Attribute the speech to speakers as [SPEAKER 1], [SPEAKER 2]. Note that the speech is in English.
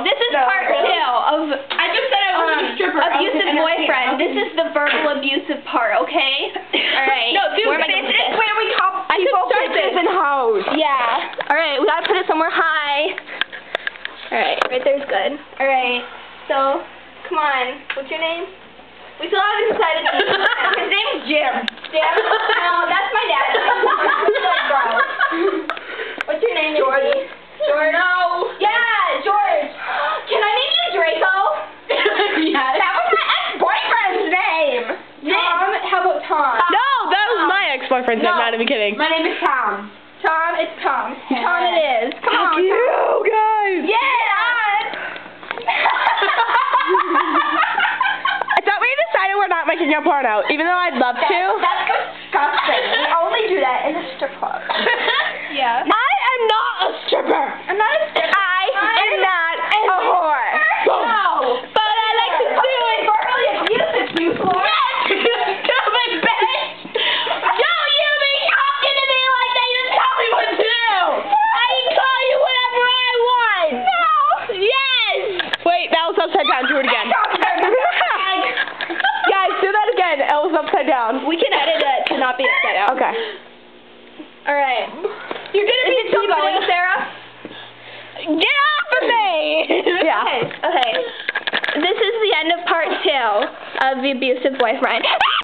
[SPEAKER 1] this is part 2 of
[SPEAKER 2] I just said I wasn't a stripper.
[SPEAKER 1] abusive boyfriend. This is the verbal abusive part, okay? Alright.
[SPEAKER 2] No, dude,
[SPEAKER 1] where am I
[SPEAKER 2] this
[SPEAKER 1] gonna
[SPEAKER 2] is
[SPEAKER 1] put
[SPEAKER 2] where we call
[SPEAKER 3] I could
[SPEAKER 2] people
[SPEAKER 3] start
[SPEAKER 2] bitches.
[SPEAKER 3] this in house.
[SPEAKER 1] Yeah. Alright, we gotta put it somewhere high. Alright, right there's good. Alright, so, come on. What's your name? We still haven't decided.
[SPEAKER 2] His name's Jim.
[SPEAKER 1] Jim? No, that's my dad. What's your name?
[SPEAKER 2] George.
[SPEAKER 1] George.
[SPEAKER 2] No.
[SPEAKER 1] Yeah, George. Can I name you Draco?
[SPEAKER 2] Yes.
[SPEAKER 1] That was my ex-boyfriend's name. Tom? How about Tom?
[SPEAKER 3] No, that was my ex-boyfriend's name, not even kidding.
[SPEAKER 2] My name is Tom.
[SPEAKER 1] Tom, it's Tom. Tom it is. Come on,
[SPEAKER 3] Fuck you,
[SPEAKER 1] Tom.
[SPEAKER 3] guys. I thought we decided we're not making your part out, even though I'd love to.
[SPEAKER 1] That's disgusting. We only do that in a strip club. Yeah.
[SPEAKER 3] I am not a stripper.
[SPEAKER 1] I'm not a stripper.
[SPEAKER 3] I am not a whore.
[SPEAKER 1] No. But I like to do it. Verbally abusive, you whore.
[SPEAKER 2] Stupid bitch. Don't you be talking to me like that. You tell me what to do. I can call you whatever I want.
[SPEAKER 1] No.
[SPEAKER 2] Yes.
[SPEAKER 3] Wait, that was upside down. Do it again. Guys, do that again. It was upside down.
[SPEAKER 1] We can edit it to not be upside down.
[SPEAKER 3] Okay.
[SPEAKER 1] All right. You're gonna be still going, Sarah?
[SPEAKER 3] Get off of me! Yeah.
[SPEAKER 1] Okay. This is the end of part 2 of the abusive boyfriend.